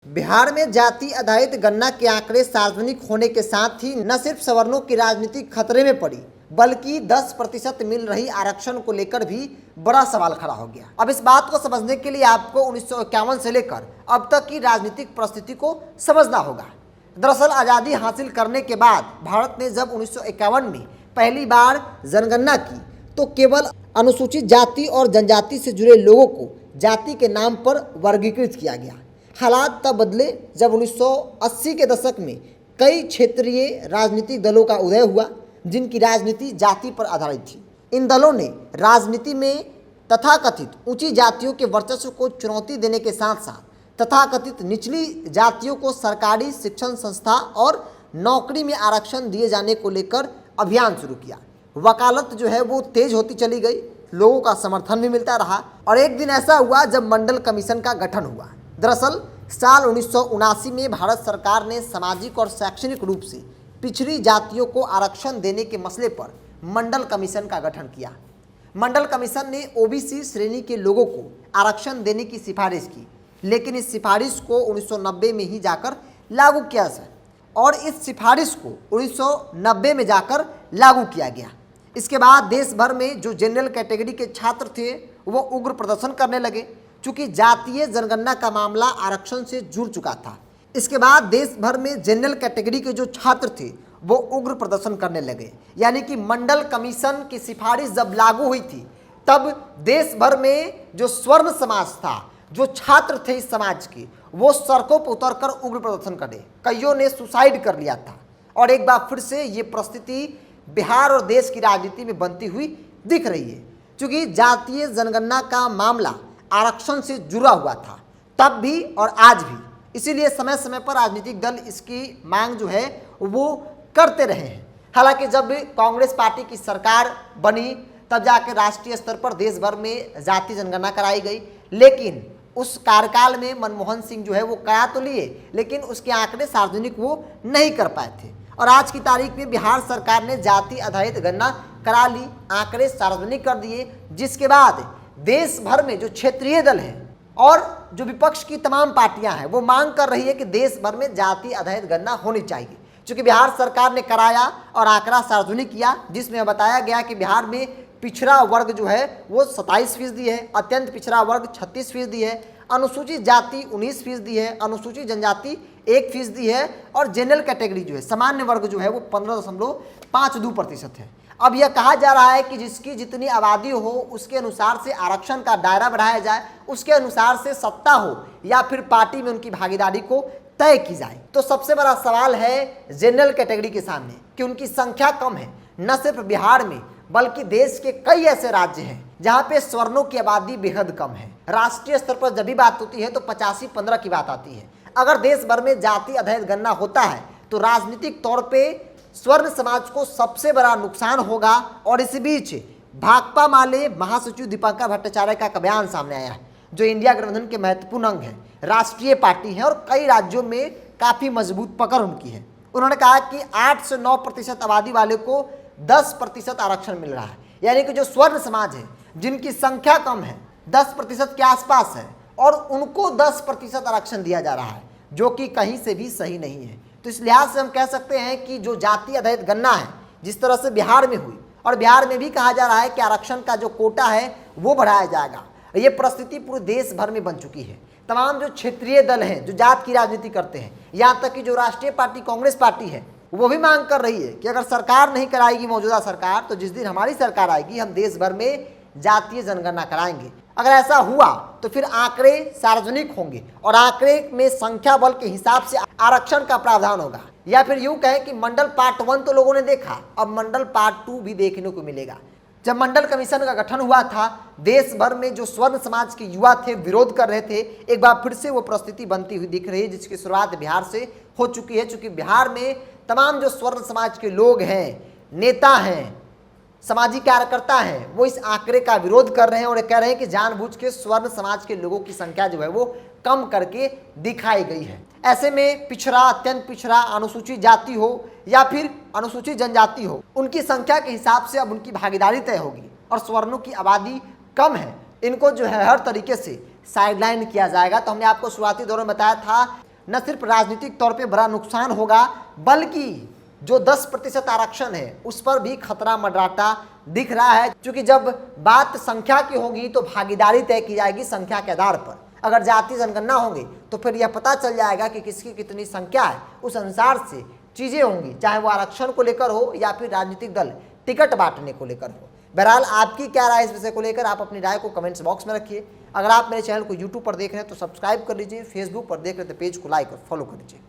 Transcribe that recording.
बिहार में जाति आधारित गणना के आंकड़े सार्वजनिक होने के साथ ही न सिर्फ सवर्णों की राजनीति खतरे में पड़ी, बल्कि 10% मिल रही आरक्षण को लेकर भी बड़ा सवाल खड़ा हो गया। अब इस बात को समझने के लिए आपको 1951 से लेकर अब तक की राजनीतिक परिस्थिति को समझना होगा। दरअसल आज़ादी हासिल करने के बाद भारत ने जब 1951 में पहली बार जनगणना की तो केवल अनुसूचित जाति और जनजाति से जुड़े लोगों को जाति के नाम पर वर्गीकृत किया गया। हालात तब बदले जब 1980 के दशक में कई क्षेत्रीय राजनीतिक दलों का उदय हुआ, जिनकी राजनीति जाति पर आधारित थी। इन दलों ने राजनीति में तथाकथित ऊंची जातियों के वर्चस्व को चुनौती देने के साथ साथ तथाकथित निचली जातियों को सरकारी शिक्षण संस्था और नौकरी में आरक्षण दिए जाने को लेकर अभियान शुरू किया। वकालत जो है वो तेज होती चली गई, लोगों का समर्थन भी मिलता रहा और एक दिन ऐसा हुआ जब मंडल कमीशन का गठन हुआ। दरअसल साल 1979 में भारत सरकार ने सामाजिक और शैक्षणिक रूप से पिछड़ी जातियों को आरक्षण देने के मसले पर मंडल कमीशन का गठन किया। मंडल कमीशन ने ओबीसी श्रेणी के लोगों को आरक्षण देने की सिफारिश की, लेकिन इस सिफारिश को 1990 में ही जाकर लागू किया गया और इस सिफारिश को 1990 में जाकर लागू किया गया। इसके बाद देश भर में जो जनरल कैटेगरी के छात्र थे वो उग्र प्रदर्शन करने लगे, चूँकि जातीय जनगणना का मामला आरक्षण से जुड़ चुका था। इसके बाद देश भर में जनरल कैटेगरी के जो छात्र थे वो उग्र प्रदर्शन करने लगे, यानी कि मंडल कमीशन की सिफारिश जब लागू हुई थी तब देश भर में जो स्वर्ण समाज था, जो छात्र थे इस समाज के, वो सड़कों पर उतरकर उग्र प्रदर्शन करे। कईयों ने सुसाइड कर लिया था और एक बार फिर से ये परिस्थिति बिहार और देश की राजनीति में बनती हुई दिख रही है। क्योंकि जातीय जनगणना का मामला आरक्षण से जुड़ा हुआ था तब भी और आज भी, इसीलिए समय समय पर राजनीतिक दल इसकी मांग जो है वो करते रहे हैं। हालांकि जब कांग्रेस पार्टी की सरकार बनी तब जाकर राष्ट्रीय स्तर पर देश भर में जाति जनगणना कराई गई, लेकिन उस कार्यकाल में मनमोहन सिंह जो है वो करा तो लिए, लेकिन उसके आंकड़े सार्वजनिक वो नहीं कर पाए थे। और आज की तारीख में बिहार सरकार ने जाति आधारित गणना करा ली, आंकड़े सार्वजनिक कर दिए, जिसके बाद देश भर में जो क्षेत्रीय दल हैं और जो विपक्ष की तमाम पार्टियां हैं वो मांग कर रही है कि देश भर में जाति आधारित गणना होनी चाहिए। क्योंकि बिहार सरकार ने कराया और आंकड़ा सार्वजनिक किया, जिसमें बताया गया कि बिहार में पिछड़ा वर्ग जो है वो 27% है, अत्यंत पिछड़ा वर्ग 36% है, अनुसूचित जाति 19% है, अनुसूचित जनजाति 1% है और जनरल कैटेगरी जो है सामान्य वर्ग जो है वो 15.52% है। अब यह कहा जा रहा है कि जिसकी जितनी आबादी हो उसके अनुसार से आरक्षण का दायरा बढ़ाया जाए, उसके अनुसार से सत्ता हो या फिर पार्टी में उनकी भागीदारी को तय की जाए। तो सबसे बड़ा सवाल है जनरल कैटेगरी के सामने कि उनकी संख्या कम है। न सिर्फ बिहार में बल्कि देश के कई ऐसे राज्य हैं जहाँ पे स्वर्णों की आबादी बेहद कम है। राष्ट्रीय स्तर पर जब भी बात होती है तो 85-15 की बात आती है। अगर देश भर में जाति आधारित गणना होता है तो राजनीतिक तौर पे स्वर्ण समाज को सबसे बड़ा नुकसान होगा। और इस बीच भाकपा माले महासचिव दीपिका भट्टाचार्य का बयान सामने आया है, जो इंडिया गठबंधन के महत्वपूर्ण अंग है, राष्ट्रीय पार्टी है और कई राज्यों में काफ़ी मजबूत पकड़ उनकी है। उन्होंने कहा कि 8 से 9% आबादी वाले को 10% आरक्षण मिल रहा है, यानी कि जो स्वर्ण समाज है जिनकी संख्या कम है 10% के आसपास है और उनको 10% आरक्षण दिया जा रहा है, जो कि कहीं से भी सही नहीं है। तो इस लिहाज से हम कह सकते हैं कि जो जाति आधारित गणना है जिस तरह से बिहार में हुई और बिहार में भी कहा जा रहा है कि आरक्षण का जो कोटा है वो बढ़ाया जाएगा, ये परिस्थिति पूरे देश भर में बन चुकी है। तमाम जो क्षेत्रीय दल हैं जो जात की राजनीति करते हैं, यहाँ तक कि जो राष्ट्रीय पार्टी कांग्रेस पार्टी है वो भी मांग कर रही है कि अगर सरकार नहीं कराएगी मौजूदा सरकार, तो जिस दिन हमारी सरकार आएगी हम देश भर में जातीय जनगणना कराएंगे। अगर ऐसा हुआ तो फिर आंकड़े सार्वजनिक होंगे और आंकड़े में संख्या बल के हिसाब से आरक्षण का प्रावधान होगा। या फिर यूं कहें कि मंडल पार्ट 1 तो लोगों ने देखा, अब मंडल पार्ट 2 भी देखने को मिलेगा। जब मंडल कमीशन का गठन हुआ था, देश भर में जो स्वर्ण समाज के युवा थे विरोध कर रहे थे। एक बार फिर से वो परिस्थिति बनती हुई दिख रही है, जिसकी शुरुआत बिहार से हो चुकी है। चूंकि बिहार में तमाम जो स्वर्ण समाज के लोग हैं, नेता हैं, सामाजिक कार्यकर्ता हैं, वो इस आंकड़े का विरोध कर रहे हैं और कह रहे हैं कि जानबूझ के स्वर्ण समाज के लोगों की संख्या जो है वो कम करके दिखाई गई है। ऐसे में पिछड़ा, अत्यंत पिछड़ा, अनुसूचित जाति हो या फिर अनुसूचित जनजाति हो, उनकी संख्या के हिसाब से अब उनकी भागीदारी तय होगी। और स्वर्णों की आबादी कम है, इनको जो है हर तरीके से साइडलाइन किया जाएगा। तो हमने आपको शुरुआती दौर में बताया था न सिर्फ राजनीतिक तौर पे बड़ा नुकसान होगा, बल्कि जो 10% आरक्षण है उस पर भी खतरा मंडराता दिख रहा है। क्योंकि जब बात संख्या की होगी तो भागीदारी तय की जाएगी संख्या के आधार पर। अगर जाति जनगणना होंगी तो फिर यह पता चल जाएगा कि किसकी कितनी संख्या है, उस अनुसार से चीजें होंगी, चाहे वो आरक्षण को लेकर हो या फिर राजनीतिक दल टिकट बांटने को लेकर हो। बहरहाल आपकी क्या राय इस विषय को लेकर, आप अपनी राय को कमेंट्स बॉक्स में रखिए। अगर आप मेरे चैनल को यूट्यूब पर देख रहे हैं तो सब्सक्राइब कर लीजिए, फेसबुक पर देख रहे हैं तो पेज को लाइक और फॉलो कर लीजिए।